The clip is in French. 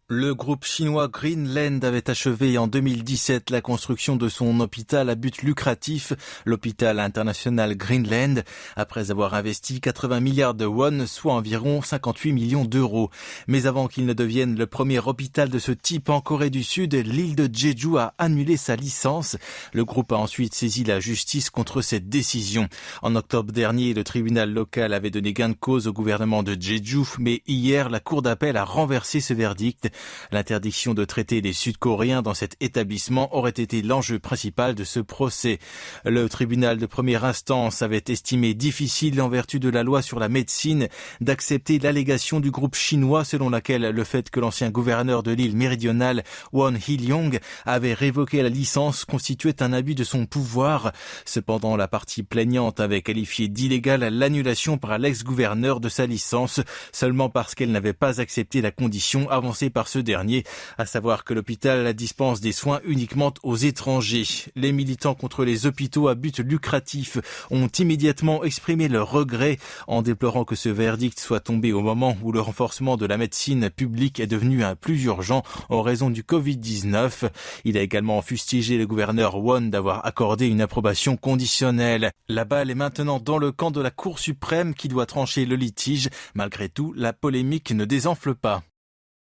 Le groupe chinois Greenland avait achevé en 2017 la construction de son hôpital à but lucratif, l'hôpital international Greenland, après avoir investi 80 milliards de won, soit environ 58 millions d'euros. Mais avant qu'il ne devienne le premier hôpital de ce type en Corée du Sud, l'île de Jeju a annulé sa licence. Le groupe a ensuite saisi la justice contre cette décision. En octobre dernier, le tribunal local avait donné gain de cause au gouvernement de Jeju, mais hier, la cour d'appel a renversé ce verdict. L'interdiction de traiter les Sud-Coréens dans cet établissement aurait été l'enjeu principal de ce procès. Le tribunal de première instance avait estimé difficile, en vertu de la loi sur la médecine, d'accepter l'allégation du groupe chinois selon laquelle le fait que l'ancien gouverneur de l'île méridionale, Won Hee-lyong, avait révoqué la licence constituait un abus de son pouvoir. Cependant, la partie plaignante avait qualifié d'illégale l'annulation par l'ex-gouverneur de sa licence, seulement parce qu'elle n'avait pas accepté la condition avancée par ce dernier, à savoir que l'hôpital dispense des soins uniquement aux étrangers. Les militants contre les hôpitaux à but lucratif ont immédiatement exprimé leur regret en déplorant que ce verdict soit tombé au moment où le renforcement de la médecine publique est devenu plus urgent en raison du Covid-19. Il a également fustigé le gouverneur Won d'avoir accordé une approbation conditionnelle. La balle est maintenant dans le camp de la Cour suprême qui doit trancher le litige. Malgré tout, la polémique ne désenfle pas.